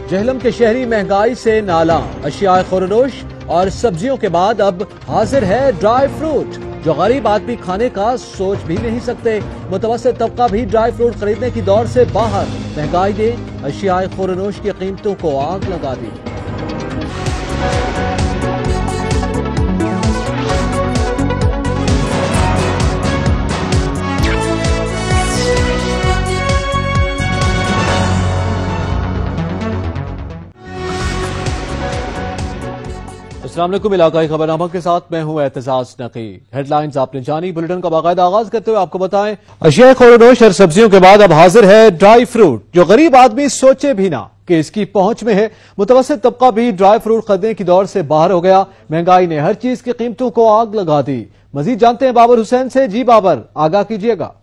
जहलम के शहरी महंगाई से नाला, अशियाए खुरनोश और सब्जियों के बाद अब हाजिर है ड्राई फ्रूट, जो गरीब आदमी खाने का सोच भी नहीं सकते। मुतवस्सित तबका भी ड्राई फ्रूट खरीदने की दौड़ से बाहर। महंगाई ने अशियाए खुरनोश की कीमतों को आग लगा दी। अस्सलाम वालेकुम, इलाकाई खबरनामा के साथ मैं हूं एतजाज नकी। हेडलाइंस आपने जानी। बुलेटिन का बाकायदा आगाज करते हुए आपको बताएं, अशिया खुरनोश और सब्जियों के बाद अब हाजिर है ड्राई फ्रूट, जो गरीब आदमी सोचे भी ना कि इसकी पहुंच में है। मुतवस्सित तबका भी ड्राई फ्रूट खरीदने की दौड़ से बाहर हो गया। महंगाई ने हर चीज की कीमतों को आग लगा दी। मजीद जानते हैं बाबर हुसैन से। जी बाबर, आगाह कीजिएगा।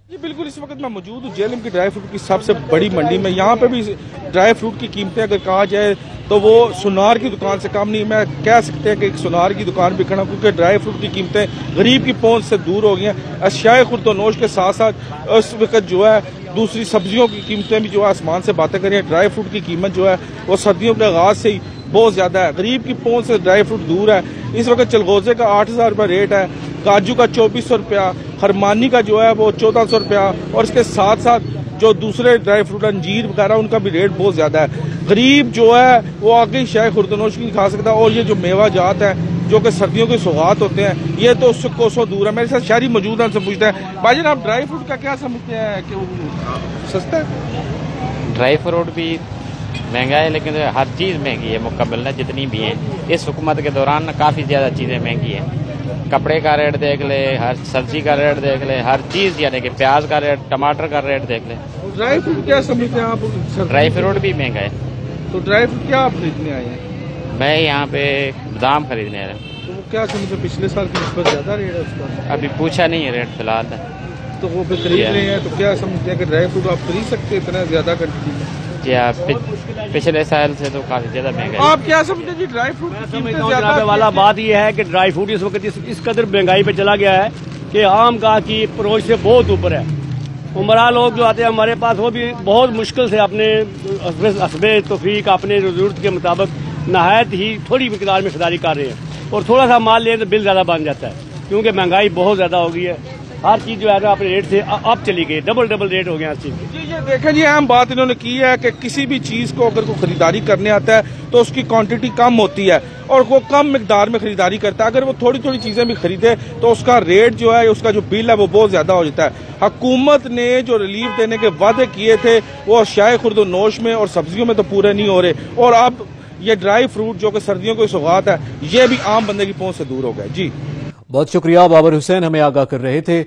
जी बिल्कुल, इस वक्त मैं मौजूद हूँ जेएलएम की ड्राई फ्रूट की सबसे बड़ी मंडी में। यहाँ पे भी ड्राई फ्रूट की कीमतें अगर कहा जाए तो वो सुनार की दुकान से कम नहीं। मैं कह सकते हैं कि एक सुनार की दुकान भी खड़ा, क्योंकि ड्राई फ्रूट की कीमतें गरीब की पहुंच से दूर हो गई हैं। अशियाए खुर्दनोश के साथ साथ इस वक्त जो है दूसरी सब्जियों की कीमतें भी जो है आसमान से बातें करें। ड्राई फ्रूट की कीमत जो है वो सर्दियों के आगाज से ही बहुत ज्यादा है। गरीब की पहुंच से ड्राई फ्रूट दूर है। इस वक्त चलगोजे का 8,000 रुपये रेट है, काजू का 2400 रुपया, हरमानी का जो है वो 1400 रुपया, और इसके साथ साथ जो दूसरे ड्राई फ्रूट अंजीर वगैरह उनका भी रेट बहुत ज्यादा है। गरीब जो है वो आगे शायद खुर्दनोश नहीं खा सकता। और ये जो मेवा जात है जो कि सर्दियों के सौगात होते हैं, ये तो उससे कोसों दूर है। मेरे साथ शहरी मौजूद है, उनसे पूछते हैं, भाईजान आप ड्राई फ्रूट का क्या समझते हैं कि सस्ता है? ड्राई फ्रूट भी महंगा है, लेकिन हर चीज़ महंगी है मुकम्मल जितनी भी है। इस हुकूमत के दौरान काफ़ी ज़्यादा चीज़ें महंगी हैं। कपड़े का रेट देख ले, हर सब्जी का रेट देख ले, हर चीज़, यानी कि प्याज का रेट, टमाटर का रेट देख ले। ड्राई फ्रूट क्या समझते हैं आप? ड्राई फ्रूट भी महंगा है। तो ड्राई फ्रूट क्या आप खरीदने आए हैं? मैं यहाँ पे बादाम खरीदने आया। तो वो क्या समझते, पिछले साल की निस्बत ज्यादा रेट है उसका? अभी पूछा नहीं है रेट फिलहाल। तो वो फिर खरीद रहे हैं, तो क्या समझते हैं कि ड्राई फ्रूट आप खरीद सकते हैं इतना ज्यादा क्वांटिटी में? जी हाँ, पिछले साल से तो काफी ज्यादा महंगा है। आप क्या समझते हैं जी ड्राई फ्रूट ज्यादा वाला? बात यह है कि ड्राई फ्रूट इस वक्त इस कदर महंगाई पे चला गया है कि आम का की परोज से बहुत ऊपर है। उमरा लोग जो आते हैं हमारे पास, वो भी बहुत मुश्किल से अपने हस्बे तौफीक अपने जरूरत के मुताबिक नहायत ही थोड़ी मिकदार में खरीदारी कर रहे हैं, और थोड़ा सा माल ले तो बिल ज्यादा बन जाता है, क्योंकि महंगाई बहुत ज्यादा हो गई है। हर चीज जो है ना अपने रेट से अब चली गई, डबल रेट हो गया हर चीज की। ये देखें जी, अहम बात इन्होंने की है कि किसी भी चीज को अगर कोई खरीदारी करने आता है तो उसकी क्वांटिटी कम होती है और वो कम मिकदार में खरीदारी करता है। अगर वो थोड़ी थोड़ी चीजें भी खरीदे तो उसका रेट जो है, उसका जो बिल है वो बहुत ज्यादा हो जाता है। हुकूमत ने जो रिलीफ देने के वादे किए थे वो अशियाए खुर्दनोश में और सब्जियों में तो पूरे नहीं हो रहे, और अब ये ड्राई फ्रूट जो कि सर्दियों की सौगात है, ये भी आम बंदे की पहुंच से दूर हो गए। जी बहुत शुक्रिया बाबर हुसैन, हमें आगाह कर रहे थे।